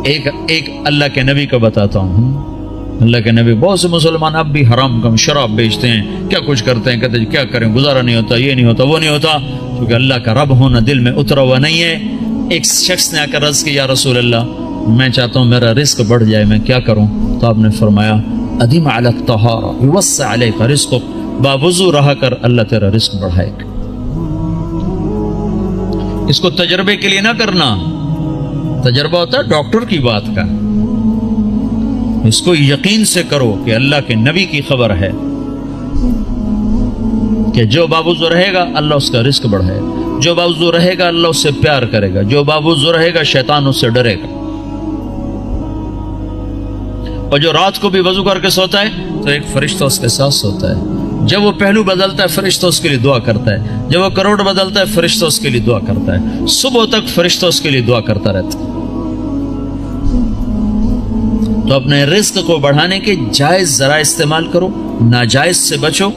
ایک اللہ کے نبی کو بتاتا ہوں، اللہ کے نبی، بہت سے مسلمان اب بھی حرام کم شراب بیچتے ہیں، کیا کچھ کرتے ہیں، کہتے ہیں کیا کریں، گزارا نہیں ہوتا، یہ نہیں ہوتا، وہ نہیں ہوتا، کیونکہ اللہ کا رب ہونا دل میں اترا ہوا نہیں ہے۔ ایک شخص نے آ کر عرض کی، یا رسول اللہ میں چاہتا ہوں میرا رزق بڑھ جائے، میں کیا کروں؟ تو آپ نے فرمایا ادیم علی الطہارہ یوسع علیک رزقک، باوضو رہا کر، اللہ تیرا رزق بڑھائے گا۔ اس کو تجربے کے لیے نہ کرنا، تجربہ ہوتا ہے ڈاکٹر کی بات کا، اس کو یقین سے کرو کہ اللہ کے نبی کی خبر ہے کہ جو باوضو رہے گا اللہ اس کا رزق بڑھائے گا، جو باوضو رہے گا اللہ اس سے پیار کرے گا، جو باوضو رہے گا شیطان اس سے ڈرے گا۔ اور جو رات کو بھی وضو کر کے سوتا ہے تو ایک فرشتہ اس کے ساتھ سوتا ہے، جب وہ پہلو بدلتا ہے فرشتہ اس کے لیے دعا کرتا ہے، جب وہ کروڑ بدلتا ہے فرشتہ اس کے لیے دعا کرتا ہے، صبح تک فرشتہ اس کے لیے دعا کرتا رہتا ہے۔ تو اپنے رزق کو بڑھانے کے جائز ذرائع استعمال کرو، ناجائز سے بچو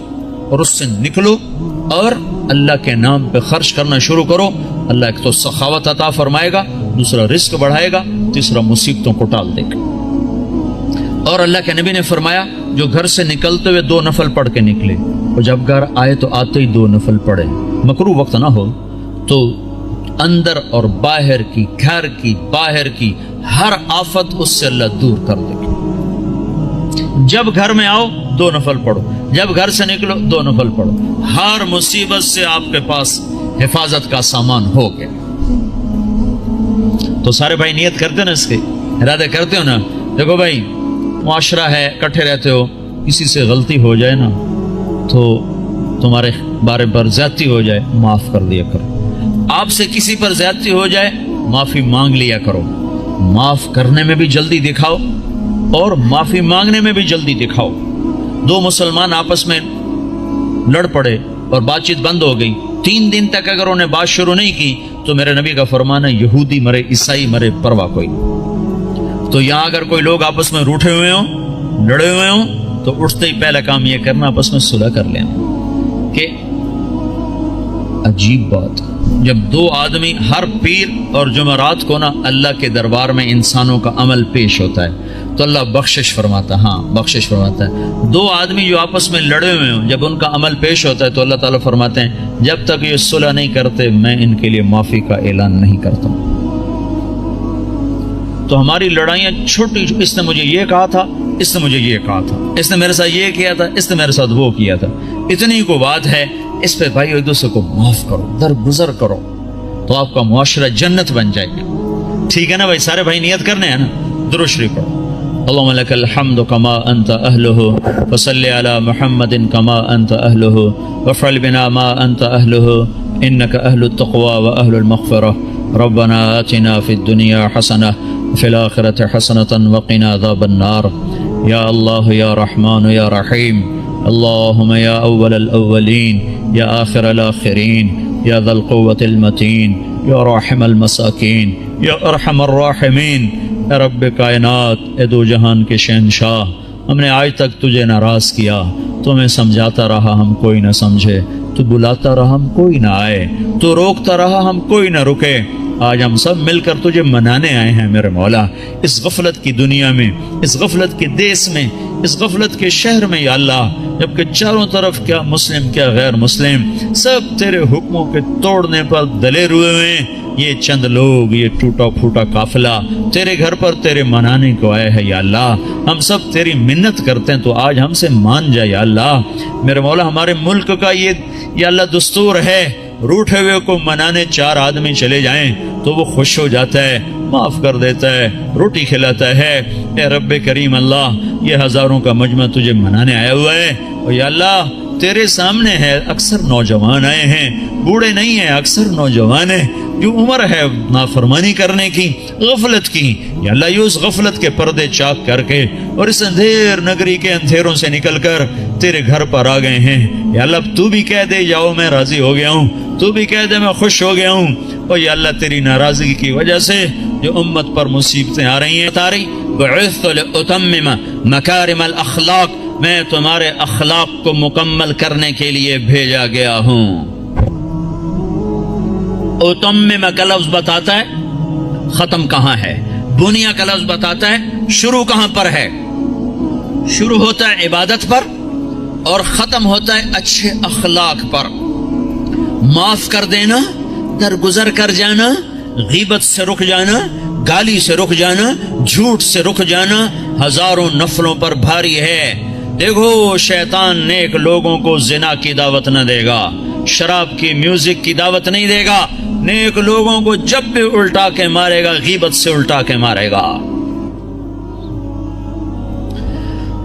اور اس سے نکلو، اور اللہ کے نام پہ خرچ کرنا شروع کرو۔ اللہ ایک تو سخاوت عطا فرمائے گا، دوسرا رزق بڑھائے گا، تیسرا مصیبتوں کو ٹال دے گا۔ اور اللہ کے نبی نے فرمایا جو گھر سے نکلتے ہوئے 2 نفل پڑھ کے نکلے، اور جب گھر آئے تو آتے ہی 2 نفل پڑھے، مکروہ وقت نہ ہو، تو اندر اور باہر کی، گھر کی، باہر کی ہر آفت اس سے اللہ دور کر دے گا۔ جب گھر میں آؤ 2 نفل پڑھو، جب گھر سے نکلو 2 نفل پڑھو، ہر مصیبت سے آپ کے پاس حفاظت کا سامان ہو گیا۔ تو سارے بھائی نیت کرتے ہو نا، اس کے ارادے کرتے ہو نا؟ دیکھو بھائی، معاشرہ ہے، اکٹھے رہتے ہو، کسی سے غلطی ہو جائے نا تو تمہارے بارے پر زیادتی ہو جائے، معاف کر دیا کرو۔ آپ سے کسی پر زیادتی ہو جائے، معافی مانگ لیا کرو۔ معاف کرنے میں بھی جلدی دکھاؤ اور معافی مانگنے میں بھی جلدی دکھاؤ۔ 2 مسلمان آپس میں لڑ پڑے اور بات چیت بند ہو گئی، 3 دن تک اگر انہیں بات شروع نہیں کی تو میرے نبی کا فرمان ہے یہودی مرے، عیسائی مرے، پرواہ کوئی۔ تو یہاں اگر کوئی لوگ آپس میں روٹھے ہوئے ہوں، لڑے ہوئے ہوں، تو اٹھتے ہی پہلا کام یہ کرنا آپس میں صلح کر لینا۔ کہ عجیب بات، جب 2 آدمی، ہر پیر اور جمعرات کو نا اللہ کے دربار میں انسانوں کا عمل پیش ہوتا ہے تو اللہ بخشش فرماتا ہے، ہاں بخشش فرماتا ہے۔ 2 آدمی جو آپس میں لڑے ہوئے ہوں، جب ان کا عمل پیش ہوتا ہے تو اللہ تعالیٰ فرماتے ہیں جب تک یہ صلح نہیں کرتے میں ان کے لیے معافی کا اعلان نہیں کرتا ہوں۔ تو ہماری لڑائیاں چھوٹی، اس نے مجھے یہ کہا تھا، اس نے مجھے یہ کہا تھا، اس نے میرے ساتھ یہ کیا تھا، اس نے میرے ساتھ وہ کیا تھا، اتنی کو بات ہے، اس پہ بھائی ایک دوسرے کو معاف کرو، درگزر کرو، تو آپ کا معاشرہ جنت بن جائے گا۔ ٹھیک ہے نا بھائی؟ سارے بھائی نیت کرنے ہیں نا؟ درود شریف پڑھو۔ اللهم لك الحمد كما أنت أهله وصل على محمد كما أنت أهله وافعل بنا ما أنت أهله إنك أهل التقوى وأهل المغفرة ربنا آتنا في الدنيا حسنة وفي الآخرة حسنة وقنا عذاب النار يا الله يا رحمن يا رحيم اللهم يا أول الأولين يا آخر الآخرين يا ذا القوة المتين يا راحم المساكين يا أرحم الراحمين اے رب کائنات، اے 2 جہان کے شہنشاہ، ہم نے آج تک تجھے ناراض کیا، تو ہمیں سمجھاتا رہا ہم کوئی نہ سمجھے، تو بلاتا رہا ہم کوئی نہ آئے، تو روکتا رہا ہم کوئی نہ رکے، آج ہم سب مل کر تجھے منانے آئے ہیں میرے مولا۔ اس غفلت کی دنیا میں، اس غفلت کے دیس میں، اس غفلت کے شہر میں یا اللہ، جبکہ چاروں طرف کیا مسلم کیا غیر مسلم سب تیرے حکموں کے توڑنے پر دلیر ہوئے ہیں، یہ چند لوگ، یہ ٹوٹا پھوٹا قافلہ تیرے گھر پر تیرے منانے کو آئے ہیں یا اللہ، ہم سب تیری منت کرتے ہیں تو آج ہم سے مان جا یا اللہ۔ میرے مولا، ہمارے ملک کا یہ یا اللہ دستور ہے، روٹھے ہوئے کو منانے 4 آدمی چلے جائیں تو وہ خوش ہو جاتا ہے، معاف کر دیتا ہے، روٹی کھلاتا ہے۔ اے رب کریم اللہ، یہ ہزاروں کا مجمع تجھے منانے آیا ہوا ہے، اور یا اللہ تیرے سامنے ہے، اکثر نوجوان آئے ہیں، بوڑھے نہیں ہیں، اکثر نوجوان ہیں، جو عمر ہے نافرمانی کرنے کی، غفلت کی، یا اللہ یہ اس غفلت کے پردے چاک کر کے اور اس اندھیر نگری کے اندھیروں سے نکل کر تیرے گھر پر آ گئے ہیں، یا اللہ اب تو بھی کہہ دے جاؤ میں راضی ہو گیا ہوں، تو بھی کہہ دے میں خوش ہو گیا ہوں، اور یا اللہ تیری ناراضگی کی وجہ سے جو امت پر مصیبتیں آ رہی ہیں، بعثت لأتمم مکارم الاخلاق، میں تمہارے اخلاق کو مکمل کرنے کے لیے بھیجا گیا ہوں۔ اتمم کا لفظ بتاتا ہے ختم کہاں ہے، بنیا کا لفظ بتاتا ہے شروع کہاں پر ہے۔ شروع ہوتا ہے عبادت پر اور ختم ہوتا ہے اچھے اخلاق پر۔ معاف کر دینا، درگزر کر جانا، غیبت سے رک جانا، گالی سے رک جانا، جھوٹ سے رک جانا ہزاروں نفلوں پر بھاری ہے۔ دیکھو شیطان نیک لوگوں کو زنا کی دعوت نہ دے گا، شراب کی میوزک کی دعوت نہیں دے گا، نیک لوگوں کو جب بھی الٹا کے مارے گا غیبت سے الٹا کے مارے گا۔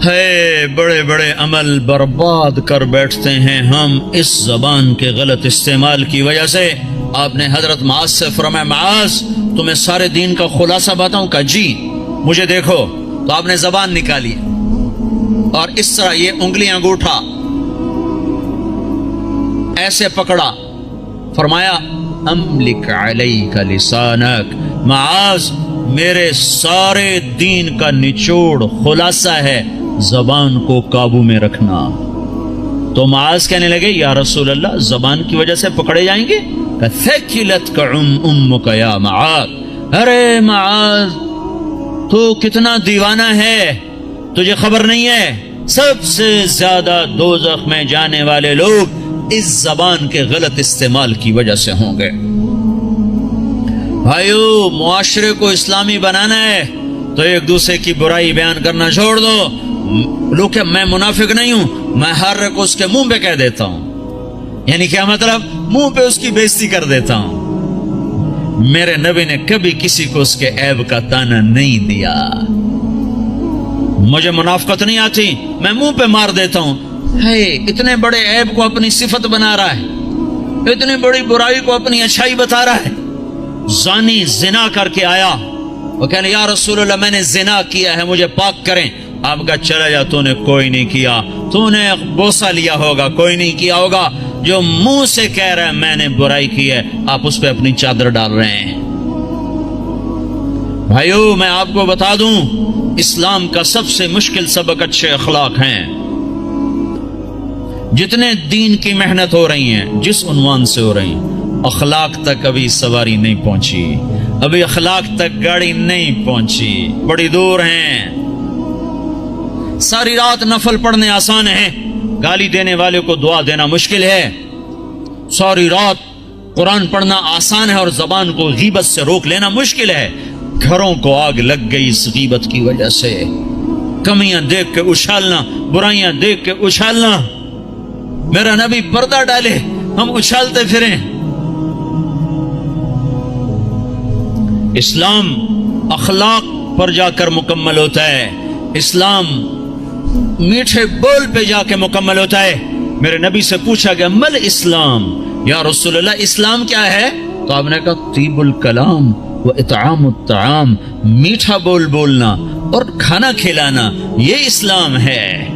ہے بڑے بڑے عمل برباد کر بیٹھتے ہیں ہم اس زبان کے غلط استعمال کی وجہ سے۔ آپ نے حضرت معاذ سے فرمایا معاذ تمہیں سارے دین کا خلاصہ بتاؤں؟ کہا جی مجھے دیکھو، تو آپ نے زبان نکالی اور اس طرح یہ انگلیاں انگوٹھا ایسے پکڑا، فرمایا املک علیک لسانک، معاذ میرے سارے دین کا نچوڑ خلاصہ ہے زبان کو قابو میں رکھنا۔ تو معاذ کہنے لگے یا رسول اللہ زبان کی وجہ سے پکڑے جائیں گے؟ ثقلتک امک یا معاذ، ارے معاذ تو کتنا دیوانہ ہے، تجھے خبر نہیں ہے سب سے زیادہ دوزخ میں جانے والے لوگ اس زبان کے غلط استعمال کی وجہ سے ہوں گے۔ بھائیو معاشرے کو اسلامی بنانا ہے تو ایک دوسرے کی برائی بیان کرنا چھوڑ دو۔ لوگ کہ میں منافق نہیں ہوں، میں ہر ایک اس کے منہ پہ کہہ دیتا ہوں، یعنی کیا مطلب؟ منہ پہ اس کی بےزتی کر دیتا ہوں۔ میرے نبی نے کبھی کسی کو اس کے عیب کا تانا نہیں دیا۔ مجھے منافقت نہیں آتی، میں منہ پہ مار دیتا ہوں۔ ہے اتنے بڑے عیب کو اپنی صفت بنا رہا ہے، اتنی بڑی برائی کو اپنی اچھائی بتا رہا ہے۔ زانی زنا کر کے آیا، وہ کہنے یا رسول اللہ میں نے زنا کیا ہے مجھے پاک کریں۔ آپ کا چلا جا، تو نے کوئی نہیں کیا، تو نے بوسہ لیا ہوگا، کوئی نہیں کیا ہوگا۔ جو منہ سے کہہ رہا ہے میں نے برائی کی ہے، آپ اس پہ اپنی چادر ڈال رہے ہیں۔ بھائیو میں آپ کو بتا دوں اسلام کا سب سے مشکل سبق اچھے اخلاق ہیں۔ جتنے دین کی محنت ہو رہی ہیں جس عنوان سے ہو رہی ہیں، اخلاق تک ابھی سواری نہیں پہنچی، ابھی اخلاق تک گاڑی نہیں پہنچی، بڑی دور ہیں۔ ساری رات نفل پڑھنے آسان ہے، گالی دینے والے کو دعا دینا مشکل ہے۔ ساری رات قرآن پڑھنا آسان ہے اور زبان کو غیبت سے روک لینا مشکل ہے۔ گھروں کو آگ لگ گئی اس غیبت کی وجہ سے، کمیاں دیکھ کے اچھالنا، برائیاں دیکھ کے اچھالنا۔ میرا نبی پردہ ڈالے ہم اچھالتے پھریں۔ اسلام اخلاق پر جا کر مکمل ہوتا ہے، اسلام میٹھے بول پہ جا کے مکمل ہوتا ہے۔ میرے نبی سے پوچھا گیا مل اسلام، یا رسول اللہ اسلام کیا ہے؟ تو آپ نے کہا طیب الکلام و اطعام الطعام، میٹھا بول بولنا اور کھانا کھلانا، یہ اسلام ہے۔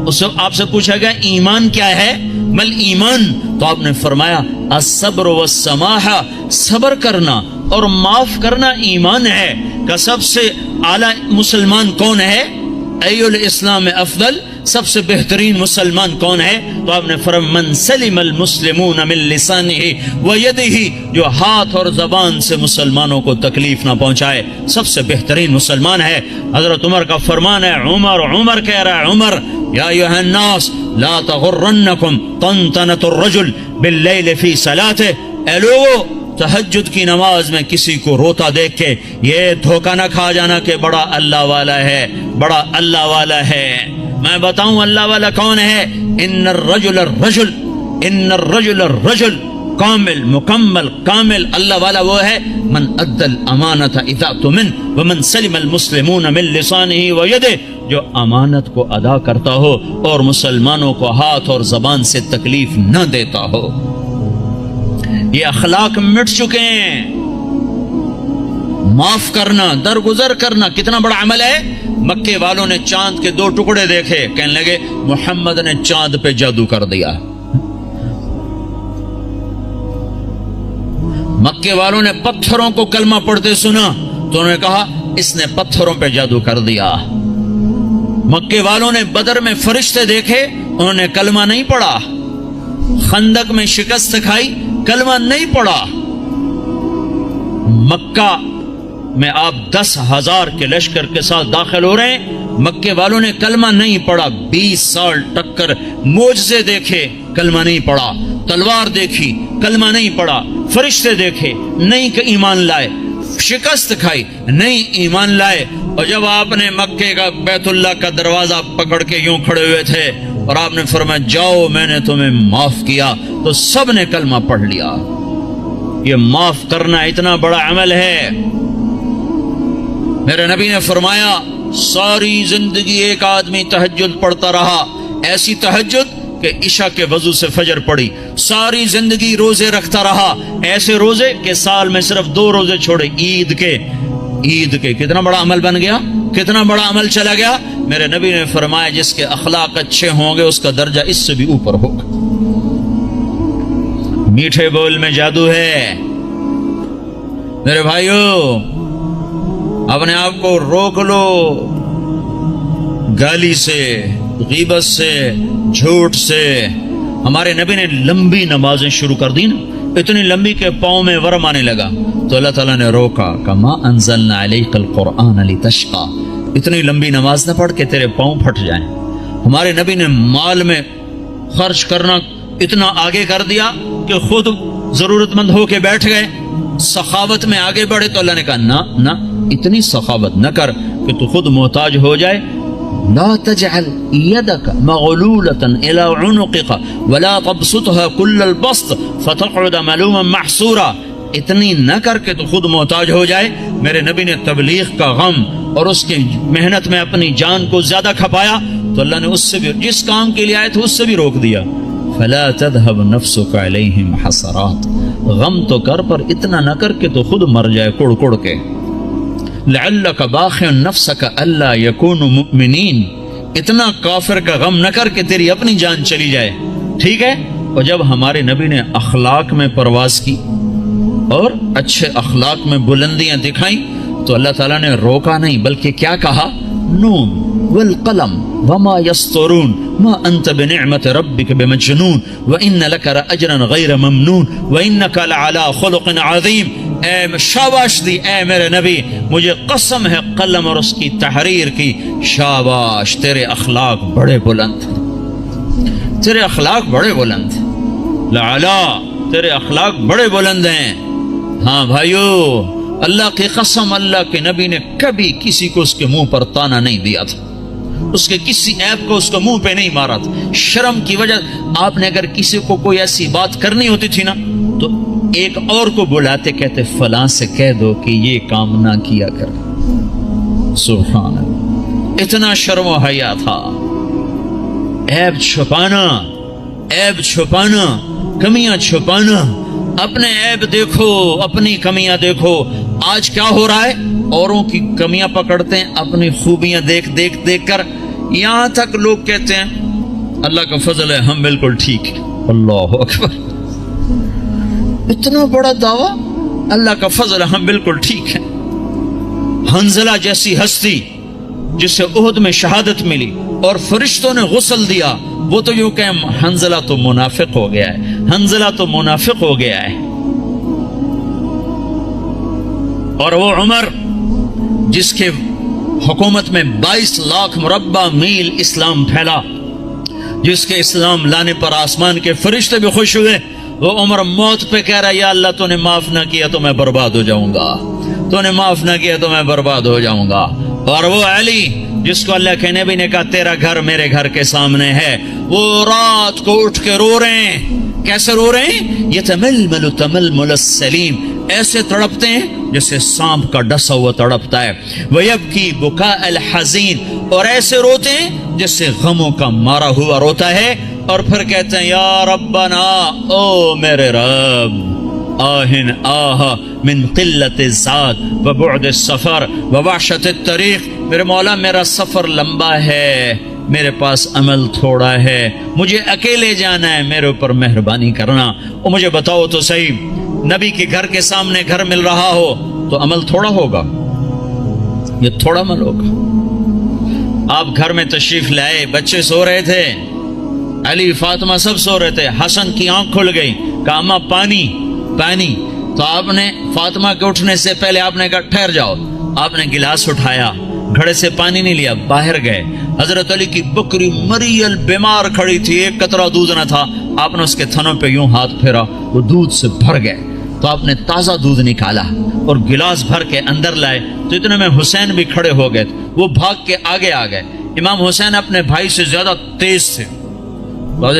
اس آپ سے پوچھا گیا ایمان کیا ہے؟ مل ایمان، تو آپ نے فرمایا الصبر والسماحہ، صبر کرنا اور معاف کرنا ایمان ہے۔ کہ سب سے اعلیٰ مسلمان کون ہے؟ ای الاسلام افضل، سب سے بہترین مسلمان کون ہے؟ تو آپ نے فرمایا من سلم المسلمون من لسانہ ویدہ، جو ہاتھ اور زبان سے مسلمانوں کو تکلیف نہ پہنچائے سب سے بہترین مسلمان ہے۔ حضرت عمر کا فرمان ہے، عمر کہہ رہا ہے، عمر یا ایھا الناس لا تغرنکم طنطنۃ الرجل باللیل فی صلاتہ، اے لوگو تہجد کی نماز میں کسی کو روتا دیکھ کے یہ دھوکہ نہ کھا جانا کہ بڑا اللہ والا ہے، بڑا اللہ والا ہے۔ میں بتاؤں اللہ والا کون ہے؟ ان الرجل کامل، مکمل، کامل اللہ والا وہ ہے من ادى الامانۃ اذا اؤتمن ومن سلم المسلمون من لسانہ ویدہ، جو امانت کو ادا کرتا ہو اور مسلمانوں کو ہاتھ اور زبان سے تکلیف نہ دیتا ہو۔ یہ اخلاق مٹ چکے ہیں۔ معاف کرنا، درگزر کرنا کتنا بڑا عمل ہے۔ مکے والوں نے چاند کے 2 ٹکڑے دیکھے، کہنے لگے محمد نے چاند پہ جادو کر دیا۔ مکے والوں نے پتھروں کو کلمہ پڑھتے سنا تو انہوں نے کہا اس نے پتھروں پہ جادو کر دیا۔ مکے والوں نے بدر میں فرشتے دیکھے، انہوں نے کلمہ نہیں پڑھا۔ خندق میں شکست کھائی، کلمہ نہیں پڑھا۔ مکہ میں آپ 10,000 کے لشکر کے ساتھ داخل ہو رہے ہیں، مکے والوں نے کلمہ نہیں پڑھا۔ 20 سال ٹکر، معجزے دیکھے، کلمہ نہیں پڑھا۔ تلوار دیکھی، کلمہ نہیں پڑھا۔ فرشتے دیکھے، نہیں کہ ایمان لائے۔ شکست کھائی، نہیں ایمان لائے۔ اور جب آپ نے مکے کا بیت اللہ کا دروازہ پکڑ کے یوں کھڑے ہوئے تھے اور آپ نے فرمایا جاؤ میں نے تمہیں معاف کیا، تو سب نے کلمہ پڑھ لیا۔ یہ معاف کرنا اتنا بڑا عمل ہے۔ میرے نبی نے فرمایا ساری زندگی ایک آدمی تہجد پڑھتا رہا، ایسی تہجد کہ عشاء کے وضو سے فجر پڑی۔ ساری زندگی روزے رکھتا رہا، ایسے روزے کہ سال میں صرف 2 روزے چھوڑے، عید کے۔ کتنا بڑا عمل بن گیا، کتنا بڑا عمل چلا گیا۔ میرے نبی نے فرمایا جس کے اخلاق اچھے ہوں گے اس کا درجہ اس سے بھی اوپر ہوگا۔ میٹھے بول میں جادو ہے میرے بھائیو، اپنے آپ کو روک لو گالی سے، غیبت سے، جھوٹ سے۔ ہمارے نبی نے لمبی نمازیں شروع کر دی نا، اتنی لمبی کہ پاؤں میں ورم آنے لگا تو اللہ تعالیٰ نے روکا، کما انزلنا علیک القرآن لتشقی، اتنی لمبی نماز نہ پڑھ کے تیرے پاؤں پھٹ جائیں۔ ہمارے نبی نے مال میں خرچ کرنا اتنا آگے کر دیا کہ خود ضرورت مند ہو کے بیٹھ گئے۔ سخاوت میں آگے بڑھے تو اللہ نے کہا نہ اتنی سخاوت نہ کر کہ تو خود محتاج ہو جائے۔ لا تجعل يدك مغلولة إلى عنقك ولا تبسطها كل البسط فتقعد ملوما محسورا، اتنی نہ کر کے تو خود محتاج ہو جائے۔ میرے نبی نے تبلیغ کا غم اور اس کی محنت میں اپنی جان کو زیادہ کھپایا تو اللہ نے اس سے بھی، جس کام کے لیے آئے تھے اس سے بھی روک دیا۔ فلا تذهب نفسك عليهم حسرات، غم تو کر پر اتنا نہ کر کے تو خود مر جائے کڑ کڑ کے۔ لعلك باخع نفسك الا يكونوا مؤمنين، اتنا کافر کا غم نہ کر کے تیری اپنی جان چلی جائے، ٹھیک ہے۔ اور جب ہمارے نبی نے اخلاق میں پرواز کی اور اچھے اخلاق میں بلندیاں دکھائیں تو اللہ تعالیٰ نے روکا نہیں بلکہ کیا کہا، نون والقلم وما يسطرون ما انت بنعمت ربك بمجنون وان لك لاجرا غير ممنون وانك لعلى خلق عظيم۔ اے شاباش دی اے میرے نبی، مجھے قسم ہے قلم اور اس کی تحریر کی، شاباش تیرے اخلاق بڑے بلند، تیرے اخلاق بڑے بلند، لعلا تیرے اخلاق بڑے بلند ہیں۔ ہاں بھائیو، اللہ کی قسم، اللہ کے نبی نے کبھی کسی کو اس کے منہ پر تانا نہیں دیا تھا، اس کے کسی عیب کو اس کو منہ پہ نہیں مارا تھا۔ شرم کی وجہ آپ نے اگر کسی کو کوئی ایسی بات کرنی ہوتی تھی نا تو ایک اور کو بلاتے، کہتے فلاں سے کہہ دو کہ یہ کام نہ کیا کر۔ سبحان اللہ، اتنا شرم و حیا تھا۔ عیب چھپانا، کمیاں چھپانا، اپنے عیب دیکھو، اپنی کمیاں دیکھو۔ آج کیا ہو رہا ہے، اوروں کی کمیاں پکڑتے ہیں، اپنی خوبیاں دیکھ کر، یہاں تک لوگ کہتے ہیں اللہ کا فضل ہے ہم بالکل ٹھیک ہیں۔ اللہ اکبر، اتنا بڑا دعویٰ، اللہ کا فضل ہے ہم بالکل ٹھیک ہیں۔ حنظلہ جیسی ہستی جسے احد میں شہادت ملی اور فرشتوں نے غسل دیا، وہ تو یوں کہ حنظلہ تو منافق ہو گیا ہے، حنظلہ تو منافق ہو گیا ہے۔ اور وہ عمر جس کے حکومت میں 22 لاکھ مربع میل اسلام پھیلا، جس کے اسلام لانے پر آسمان کے فرشتے بھی خوش ہوئے، وہ عمر موت پہ کہہ رہا یا اللہ تو نے معاف نہ کیا تو میں برباد ہو جاؤں گا، تو نے معاف نہ کیا تو میں برباد ہو جاؤں گا۔ اور وہ علی جس کو اللہ کے نبی نے کہا تیرا گھر میرے گھر کے سامنے ہے، وہ رات کو اٹھ کے رو رہے ہیں۔ کیسے رو رہے ہیں؟ یتململ تململ السلیم، ایسے تڑپتے ہیں جیسے سانپ کا ڈسا ہوا تڑپتا ہے۔ ویبکی بکاء الحزین، اور ایسے روتے ہیں جیسے غموں کا مارا ہوا روتا ہے۔ اور پھر کہتے ہیں یا ربنا، او میرے رب، آہن آہ من قلت الزاد وبعد السفر ووحشت الطریق، میرے مولا میرا سفر لمبا ہے، میرے پاس عمل تھوڑا ہے، مجھے اکیلے جانا ہے، میرے اوپر مہربانی کرنا۔ اور مجھے بتاؤ تو صحیح، نبی کے گھر کے سامنے گھر مل رہا ہو تو عمل تھوڑا ہوگا، یہ تھوڑا عمل ہوگا۔ آپ گھر میں تشریف لائے، بچے سو رہے تھے، علی فاطمہ سب سو رہے تھے، حسن کی آنکھ کھل گئی، کہا اماں پانی پانی، تو آپ نے فاطمہ کے اٹھنے سے پہلے آپ نے کہا ٹھہر جاؤ، آپ نے گلاس اٹھایا، گھڑے سے پانی نہیں لیا، باہر گئے۔ حضرت علی کی بکری مریل بیمار کھڑی تھی، ایک قطرہ دودھ نہ تھا، آپ نے اس کے تھنوں پہ یوں ہاتھ پھیرا، وہ دودھ سے بھر گئے، تو آپ نے تازہ دودھ نکالا اور گلاس بھر کے اندر لائے، تو اتنے میں حسین بھی کھڑے ہو گئے، وہ بھاگ کے آگے آ گئے۔ امام حسین اپنے بھائی سے زیادہ تیز تھے،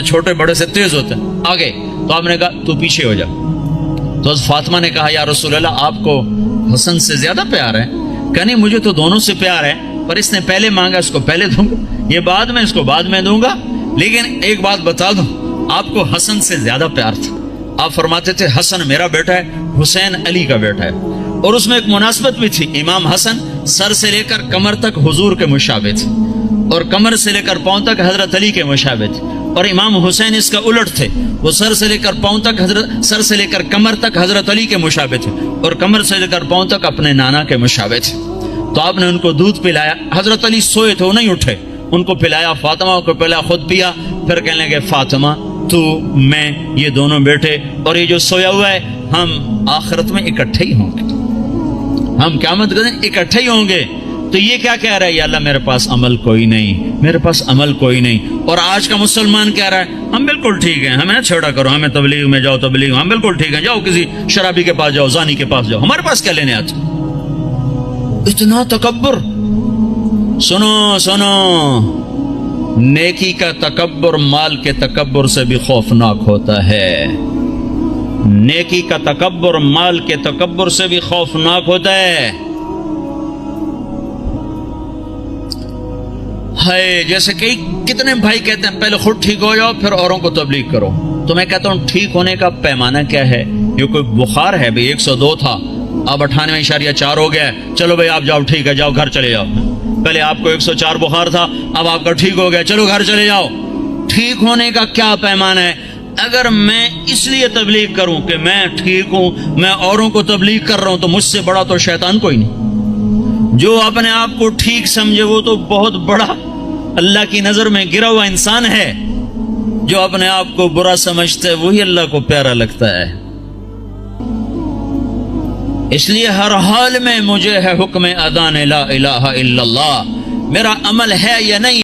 چھوٹے بڑے سے تیز ہوتے ہیں، آگے، تو آپ نے کہا تو پیچھے ہو جا۔ تو فاطمہ نے کہا یا رسول اللہ آپ کو حسن سے زیادہ پیار ہے؟ کہ نہیں مجھے تو دونوں سے پیار ہے، پر اس نے پہلے مانگا، اس کو پہلے دوں گا، یہ بعد میں، اس کو بعد میں دوں گا، لیکن ایک بات بتا دوں، آپ کو حسن سے زیادہ پیار تھا۔ آپ فرماتے تھے حسن میرا بیٹا ہے، حسین علی کا بیٹا ہے، اور اس میں ایک مناسبت بھی تھی، امام حسن سر سے لے کر کمر تک حضور کے مشابہ تھے، اور کمر سے لے کر پاؤں تک حضرت علی کے مشابہ تھے، اور امام حسین اس کا الٹ تھے، وہ سر سے لے کر پاؤں تک سر سے لے کر کمر تک حضرت علی کے مشابہ تھے، اور کمر سے لے کر پاؤں تک اپنے نانا کے مشابہ تھے۔ تو آپ نے ان کو دودھ پلایا، حضرت علی سوئے تھے وہ نہیں اٹھے، ان کو پلایا، فاطمہ کو پلایا، خود پیا، پھر کہنے لگے فاطمہ تو میں یہ دونوں بیٹے اور یہ جو سویا ہوا ہے ہم آخرت میں اکٹھے ہی ہوں گے، ہم قیامت کے دن اکٹھے ہی ہوں گے۔ تو یہ کیا کہہ رہا ہے، یا اللہ میرے پاس عمل کوئی نہیں، میرے پاس عمل کوئی نہیں۔ اور آج کا مسلمان کہہ رہا ہے ہم بالکل ٹھیک ہیں، ہمیں نہ چھیڑا کرو، ہمیں تبلیغ میں جاؤ، تبلیغ ہم بالکل ٹھیک ہیں، جاؤ کسی شرابی کے پاس جاؤ، زانی کے پاس جاؤ، ہمارے پاس کیا لینے آتے؟ اتنا تکبر! سنو سنو، نیکی کا تکبر مال کے تکبر سے بھی خوفناک ہوتا ہے، نیکی کا تکبر مال کے تکبر سے بھی خوفناک ہوتا ہے۔ ہے جیسے کہ کتنے بھائی کہتے ہیں پہلے خود ٹھیک ہو جاؤ پھر اوروں کو تبلیغ کرو، تو میں کہتا ہوں ٹھیک ہونے کا پیمانہ کیا ہے؟ یہ کوئی بخار ہے بھئی 102 تھا، اب 98.4 ہو گیا ہے، چلو بھئی آپ جاؤ، ٹھیک ہے جاؤ گھر چلے جاؤ۔ پہلے آپ کو 104 بخار تھا، اب آپ کا ٹھیک ہو گیا، چلو گھر چلے جاؤ۔ ٹھیک ہونے کا کیا پیمانہ ہے؟ اگر میں اس لیے تبلیغ کروں کہ میں ٹھیک ہوں، میں اوروں کو تبلیغ کر رہا ہوں، تو مجھ سے بڑا تو شیطان کوئی نہیں۔ جو اپنے آپ کو ٹھیک سمجھے وہ تو بہت بڑا اللہ کی نظر میں گرا ہوا انسان ہے، جو اپنے آپ کو برا سمجھتا ہے وہی اللہ کو پیارا لگتا ہے۔ اس لیے ہر حال میں مجھے ہے حکم اذان لا الہ الا اللہ، میرا عمل ہے یا نہیں